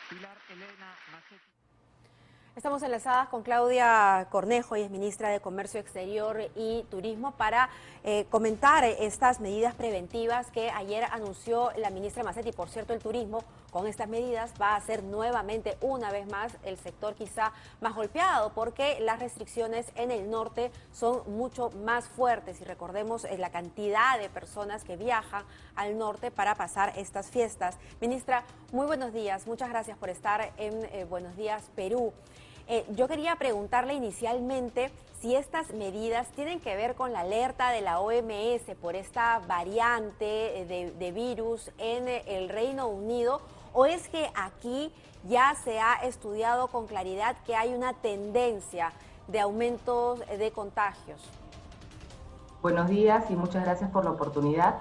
Pilar Elena Macetti. Estamos enlazadas con Claudia Cornejo, y es ministra de Comercio Exterior y Turismo, para comentar estas medidas preventivas que ayer anunció la ministra Macetti. Por cierto, el turismo con estas medidas va a ser nuevamente, una vez más, el sector quizá más golpeado, porque las restricciones en el norte son mucho más fuertes, y recordemos la cantidad de personas que viajan al norte para pasar estas fiestas. Ministra, muy buenos días, muchas gracias por estar en Buenos Días Perú. Yo quería preguntarle inicialmente si estas medidas tienen que ver con la alerta de la OMS por esta variante de virus en el Reino Unido, o es que aquí ya se ha estudiado con claridad que hay una tendencia de aumentos de contagios. Buenos días y muchas gracias por la oportunidad.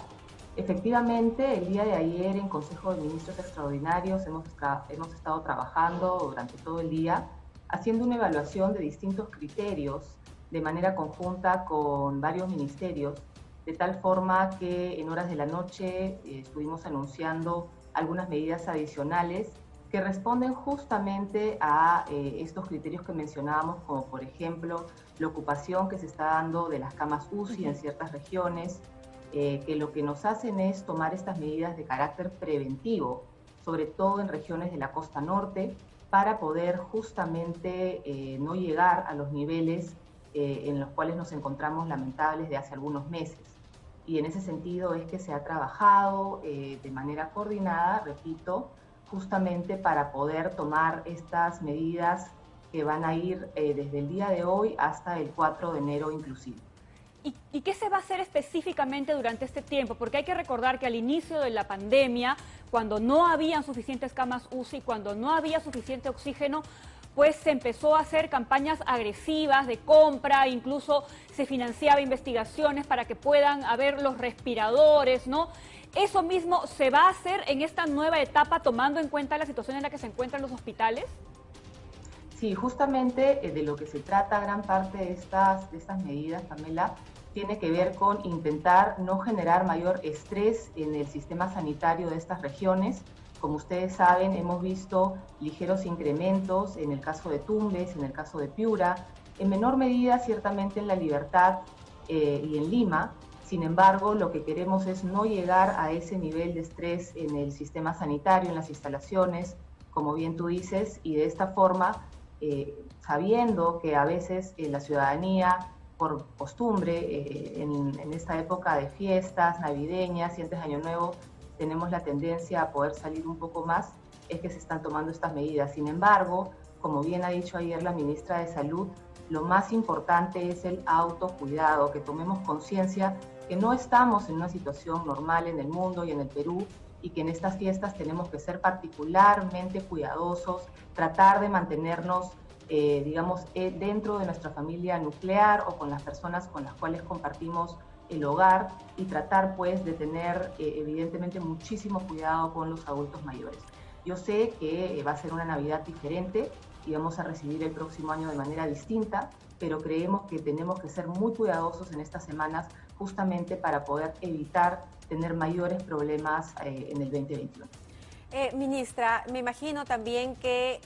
Efectivamente, el día de ayer en Consejo de Ministros Extraordinarios hemos estado trabajando durante todo el día, haciendo una evaluación de distintos criterios de manera conjunta con varios ministerios, de tal forma que en horas de la noche estuvimos anunciando algunas medidas adicionales que responden justamente a estos criterios que mencionábamos, como por ejemplo la ocupación que se está dando de las camas UCI en ciertas regiones, que lo que nos hacen es tomar estas medidas de carácter preventivo, sobre todo en regiones de la costa norte, para poder justamente no llegar a los niveles en los cuales nos encontramos lamentables de hace algunos meses. Y en ese sentido es que se ha trabajado de manera coordinada, repito, justamente para poder tomar estas medidas que van a ir desde el día de hoy hasta el 4 de enero inclusive. ¿Y qué se va a hacer específicamente durante este tiempo? Porque hay que recordar que al inicio de la pandemia, cuando no habían suficientes camas UCI, cuando no había suficiente oxígeno, pues se empezó a hacer campañas agresivas de compra, incluso se financiaba investigaciones para que puedan haber los respiradores, ¿no? ¿Eso mismo se va a hacer en esta nueva etapa, tomando en cuenta la situación en la que se encuentran los hospitales? Sí, justamente de lo que se trata gran parte de estas medidas, Pamela, tiene que ver con intentar no generar mayor estrés en el sistema sanitario de estas regiones. Como ustedes saben, hemos visto ligeros incrementos en el caso de Tumbes, en el caso de Piura, en menor medida ciertamente en La Libertad y en Lima. Sin embargo, lo que queremos es no llegar a ese nivel de estrés en el sistema sanitario, en las instalaciones, como bien tú dices, y de esta forma, sabiendo que a veces la ciudadanía, por costumbre, en esta época de fiestas navideñas y antes de Año Nuevo, tenemos la tendencia a poder salir un poco más, es que se están tomando estas medidas. Sin embargo, como bien ha dicho ayer la ministra de Salud, lo más importante es el autocuidado, que tomemos conciencia que no estamos en una situación normal en el mundo y en el Perú, y que en estas fiestas tenemos que ser particularmente cuidadosos, tratar de mantenernos, dentro de nuestra familia nuclear o con las personas con las cuales compartimos el hogar, y tratar pues de tener evidentemente muchísimo cuidado con los adultos mayores. Yo sé que va a ser una Navidad diferente y vamos a recibir el próximo año de manera distinta, pero creemos que tenemos que ser muy cuidadosos en estas semanas justamente para poder evitar tener mayores problemas en el 2021. Ministra, me imagino también que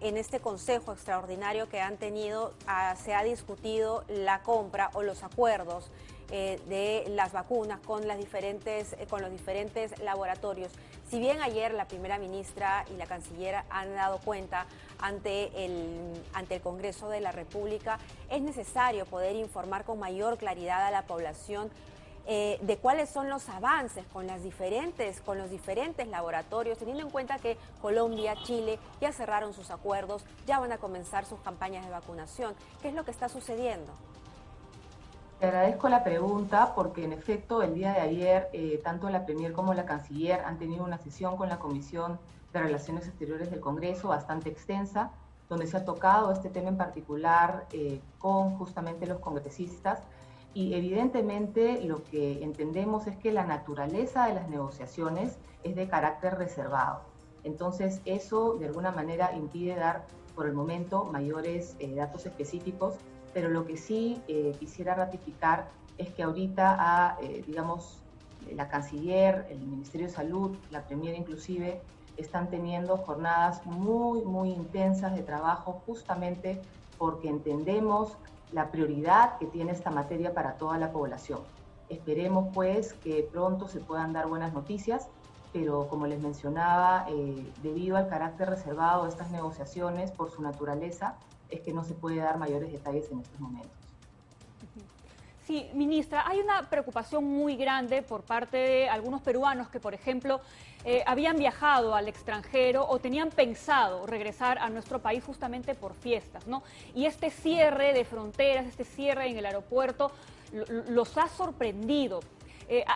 en este consejo extraordinario que han tenido se ha discutido la compra o los acuerdos de las vacunas con los diferentes laboratorios. Si bien ayer la primera ministra y la canciller han dado cuenta ante el Congreso de la República, es necesario poder informar con mayor claridad a la población de cuáles son los avances con los diferentes laboratorios, teniendo en cuenta que Colombia, Chile ya cerraron sus acuerdos, ya van a comenzar sus campañas de vacunación. ¿Qué es lo que está sucediendo? Te agradezco la pregunta porque en efecto el día de ayer tanto la Premier como la Canciller han tenido una sesión con la Comisión de Relaciones Exteriores del Congreso bastante extensa, donde se ha tocado este tema en particular con justamente los congresistas, y evidentemente lo que entendemos es que la naturaleza de las negociaciones es de carácter reservado. Entonces eso de alguna manera impide dar por el momento mayores datos específicos, pero lo que sí quisiera ratificar es que ahorita la Canciller, el Ministerio de Salud, la Premier inclusive, están teniendo jornadas muy intensas de trabajo, justamente porque entendemos la prioridad que tiene esta materia para toda la población. Esperemos pues que pronto se puedan dar buenas noticias, pero como les mencionaba, debido al carácter reservado de estas negociaciones, por su naturaleza, es que no se puede dar mayores detalles en estos momentos. Sí, ministra, hay una preocupación muy grande por parte de algunos peruanos que, por ejemplo, habían viajado al extranjero o tenían pensado regresar a nuestro país justamente por fiestas, ¿no? Y este cierre de fronteras, este cierre en el aeropuerto, los ha sorprendido.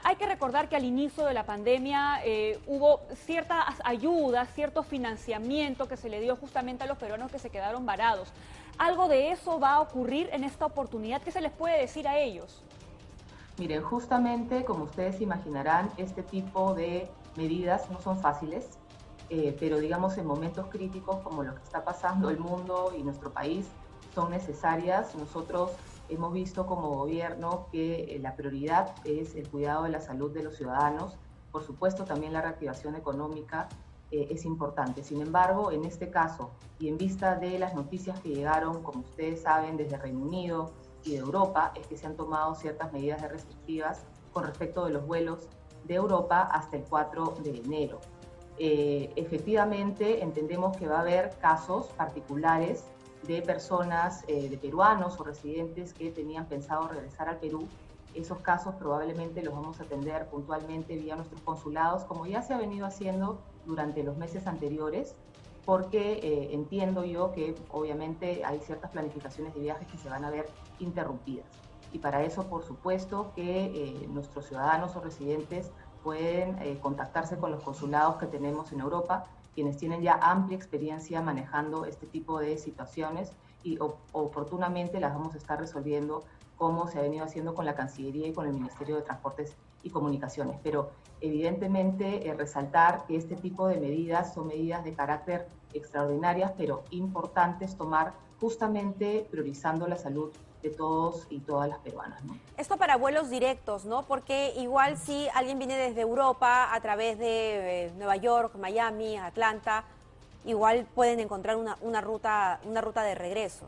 Hay que recordar que al inicio de la pandemia hubo ciertas ayudas, cierto financiamiento que se le dio justamente a los peruanos que se quedaron varados. ¿Algo de eso va a ocurrir en esta oportunidad? ¿Qué se les puede decir a ellos? Miren, justamente, como ustedes imaginarán, este tipo de medidas no son fáciles, pero digamos en momentos críticos como lo que está pasando el mundo y nuestro país, son necesarias. Nosotros hemos visto como gobierno que la prioridad es el cuidado de la salud de los ciudadanos. Por supuesto, también la reactivación económica es importante. Sin embargo, en este caso, y en vista de las noticias que llegaron, como ustedes saben, desde Reino Unido y de Europa, es que se han tomado ciertas medidas restrictivas con respecto de los vuelos de Europa hasta el 4 de enero. Efectivamente, entendemos que va a haber casos particulares de personas, de peruanos o residentes que tenían pensado regresar al Perú. Esos casos probablemente los vamos a atender puntualmente vía nuestros consulados, como ya se ha venido haciendo durante los meses anteriores, porque entiendo yo que obviamente hay ciertas planificaciones de viajes que se van a ver interrumpidas. Y para eso, por supuesto, que nuestros ciudadanos o residentes pueden contactarse con los consulados que tenemos en Europa, quienes tienen ya amplia experiencia manejando este tipo de situaciones y oportunamente las vamos a estar resolviendo como se ha venido haciendo con la Cancillería y con el Ministerio de Transportes y Comunicaciones. Pero evidentemente resaltar que este tipo de medidas son medidas de carácter extraordinarias, pero importantes tomar justamente priorizando la salud de todos y todas las peruanas, ¿no? Esto para vuelos directos, ¿no? Porque igual si alguien viene desde Europa a través de Nueva York, Miami, Atlanta, igual pueden encontrar una ruta de regreso.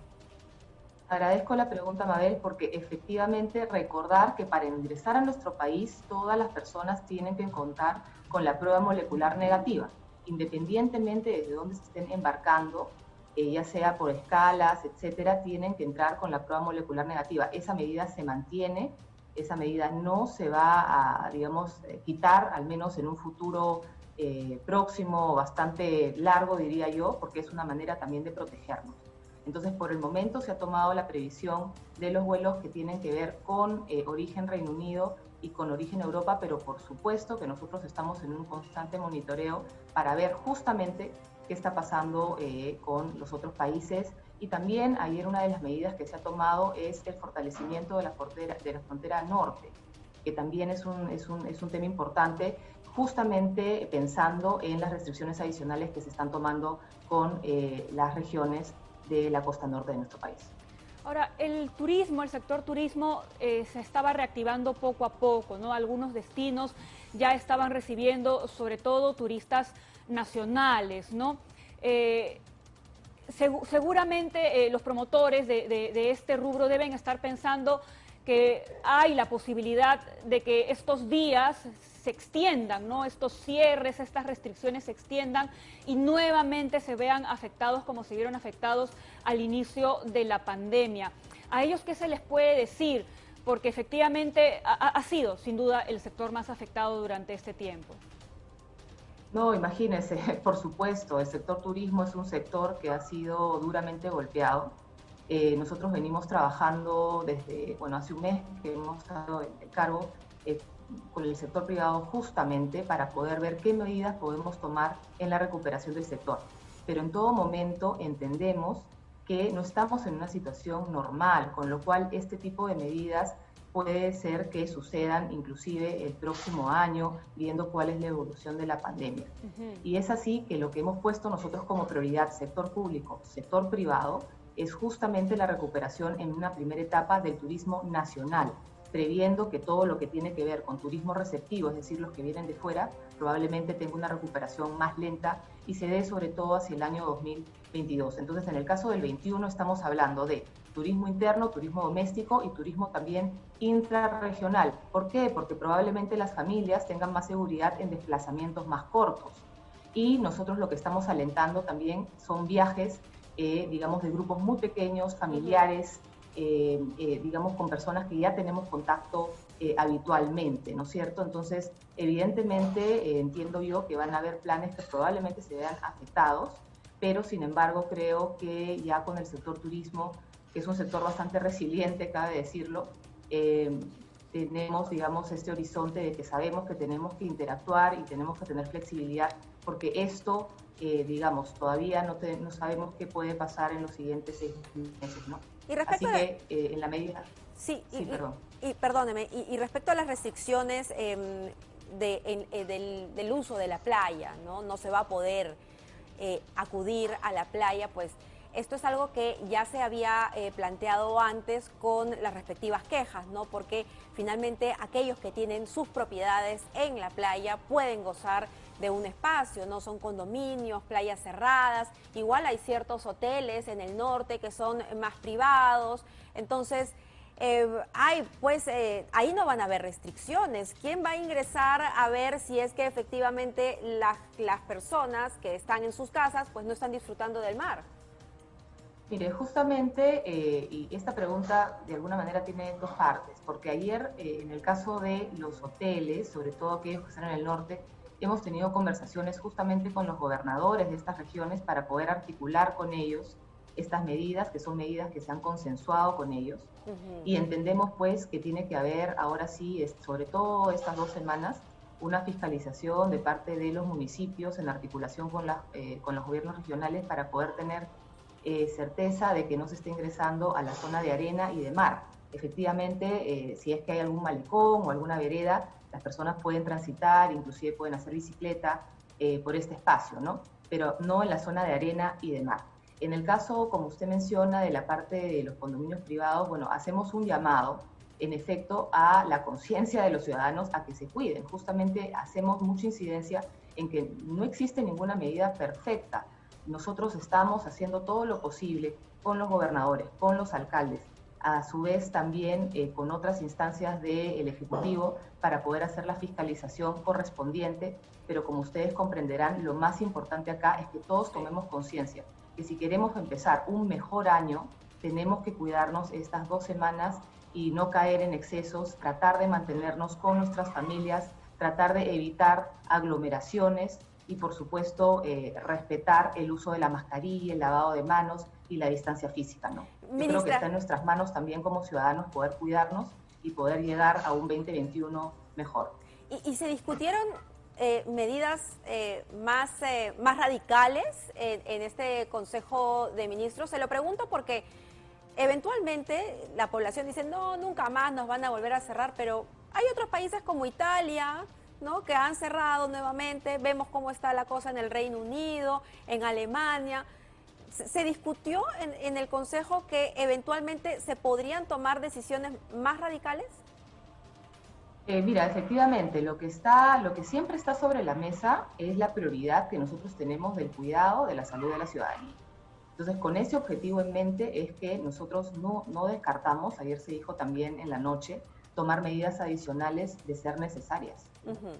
Agradezco la pregunta, Mabel, porque efectivamente recordar que para ingresar a nuestro país todas las personas tienen que contar con la prueba molecular negativa, independientemente desde dónde se estén embarcando, ya sea por escalas, etcétera, tienen que entrar con la prueba molecular negativa. Esa medida se mantiene, esa medida no se va a, digamos, quitar, al menos en un futuro próximo, bastante largo, diría yo, porque es una manera también de protegernos. Entonces, por el momento se ha tomado la previsión de los vuelos que tienen que ver con origen Reino Unido y con origen Europa, pero por supuesto que nosotros estamos en un constante monitoreo para ver justamente qué está pasando con los otros países. Y también ayer una de las medidas que se ha tomado es el fortalecimiento de la frontera norte, que también es un tema importante, justamente pensando en las restricciones adicionales que se están tomando con las regiones de la costa norte de nuestro país. Ahora, el turismo, el sector turismo se estaba reactivando poco a poco, ¿no? Algunos destinos ya estaban recibiendo, sobre todo, turistas nacionales, ¿no? Seguramente los promotores de este rubro deben estar pensando que hay la posibilidad de que estos días se extiendan, ¿no? Estos cierres, estas restricciones se extiendan y nuevamente se vean afectados como se vieron afectados al inicio de la pandemia. ¿A ellos qué se les puede decir? Porque efectivamente ha sido, sin duda, el sector más afectado durante este tiempo. No, imagínense, por supuesto, el sector turismo es un sector que ha sido duramente golpeado. Nosotros venimos trabajando desde, bueno, hace un mes que hemos estado en el cargo con el sector privado justamente para poder ver qué medidas podemos tomar en la recuperación del sector. Pero en todo momento entendemos que no estamos en una situación normal, con lo cual este tipo de medidas puede ser que sucedan inclusive el próximo año, viendo cuál es la evolución de la pandemia. Y es así que lo que hemos puesto nosotros como prioridad, sector público, sector privado, es justamente la recuperación en una primera etapa del turismo nacional, previendo que todo lo que tiene que ver con turismo receptivo, es decir, los que vienen de fuera, probablemente tenga una recuperación más lenta y se dé sobre todo hacia el año 2022. Entonces, en el caso del 21 estamos hablando de turismo interno, turismo doméstico y turismo también intrarregional. ¿Por qué? Porque probablemente las familias tengan más seguridad en desplazamientos más cortos. Y nosotros lo que estamos alentando también son viajes, digamos, de grupos muy pequeños, familiares, digamos, con personas que ya tenemos contacto habitualmente, ¿no es cierto? Entonces, evidentemente, entiendo yo que van a haber planes que probablemente se vean afectados, pero sin embargo creo que ya con el sector turismo, que es un sector bastante resiliente, cabe decirlo, tenemos, digamos, este horizonte de que sabemos que tenemos que interactuar y tenemos que tener flexibilidad, porque esto, digamos, todavía no sabemos qué puede pasar en los siguientes 6 meses, ¿no? Y respecto Así que, en la medida... Sí, perdón. Perdóneme, y respecto a las restricciones del uso de la playa, ¿no? Se va a poder acudir a la playa, pues esto es algo que ya se había planteado antes con las respectivas quejas, ¿no? Porque finalmente aquellos que tienen sus propiedades en la playa pueden gozar de un espacio, no son condominios, playas cerradas, igual hay ciertos hoteles en el norte que son más privados, entonces ahí no van a haber restricciones. ¿Quién va a ingresar a ver si es que efectivamente las personas que están en sus casas pues no están disfrutando del mar? Mire, justamente, y esta pregunta de alguna manera tiene dos partes, porque ayer en el caso de los hoteles, sobre todo aquellos que están en el norte, hemos tenido conversaciones justamente con los gobernadores de estas regiones para poder articular con ellos estas medidas, que son medidas que se han consensuado con ellos, y entendemos pues que tiene que haber ahora sí, sobre todo estas 2 semanas, una fiscalización de parte de los municipios en articulación con los gobiernos regionales para poder tener certeza de que no se esté ingresando a la zona de arena y de mar. Efectivamente, si es que hay algún malecón o alguna vereda, las personas pueden transitar, inclusive pueden hacer bicicleta por este espacio, ¿no? Pero no en la zona de arena y de mar. En el caso, como usted menciona, de la parte de los condominios privados, bueno, hacemos un llamado, en efecto, a la conciencia de los ciudadanos a que se cuiden. Justamente hacemos mucha incidencia en que no existe ninguna medida perfecta. Nosotros estamos haciendo todo lo posible con los gobernadores, con los alcaldes, a su vez también con otras instancias del Ejecutivo para poder hacer la fiscalización correspondiente, pero como ustedes comprenderán, lo más importante acá es que todos tomemos conciencia que si queremos empezar un mejor año, tenemos que cuidarnos estas 2 semanas y no caer en excesos, tratar de mantenernos con nuestras familias, tratar de evitar aglomeraciones y, por supuesto, respetar el uso de la mascarilla, el lavado de manos y la distancia física, ¿no? Yo creo que está en nuestras manos también como ciudadanos poder cuidarnos y poder llegar a un 2021 mejor. ¿Y se discutieron medidas más radicales en este Consejo de Ministros? Se lo pregunto porque eventualmente la población dice, no, nunca más nos van a volver a cerrar, pero hay otros países como Italia, ¿no?, que han cerrado nuevamente. Vemos cómo está la cosa en el Reino Unido, en Alemania. ¿Se discutió en el Consejo que eventualmente se podrían tomar decisiones más radicales? Mira, efectivamente, lo que siempre está sobre la mesa es la prioridad que nosotros tenemos del cuidado de la salud de la ciudadanía. Entonces, con ese objetivo en mente es que nosotros no descartamos, ayer se dijo también en la noche, tomar medidas adicionales de ser necesarias.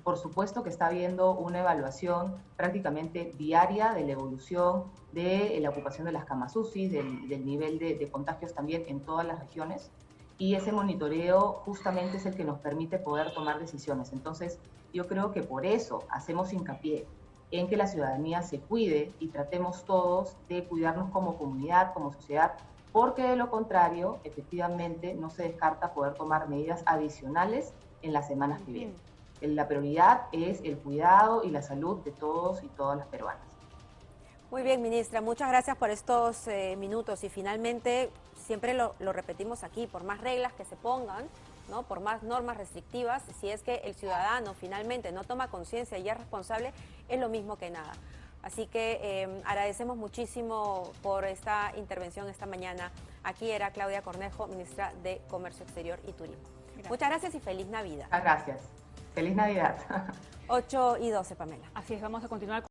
Por supuesto que está habiendo una evaluación prácticamente diaria de la evolución de la ocupación de las camas UCI, del nivel de contagios también en todas las regiones, y ese monitoreo justamente es el que nos permite poder tomar decisiones. Entonces, yo creo que por eso hacemos hincapié en que la ciudadanía se cuide y tratemos todos de cuidarnos como comunidad, como sociedad, porque de lo contrario, efectivamente, no se descarta poder tomar medidas adicionales en las semanas que vienen. La prioridad es el cuidado y la salud de todos y todas las peruanas. Muy bien, ministra, muchas gracias por estos minutos y finalmente, siempre lo repetimos aquí, por más reglas que se pongan, ¿no?, por más normas restrictivas, si es que el ciudadano finalmente no toma conciencia y es responsable, es lo mismo que nada. Así que agradecemos muchísimo por esta intervención esta mañana. Aquí era Claudia Cornejo, ministra de Comercio Exterior y Turismo. Muchas gracias y feliz Navidad. Muchas gracias. Feliz Navidad. 8:12, Pamela. Así es, vamos a continuar.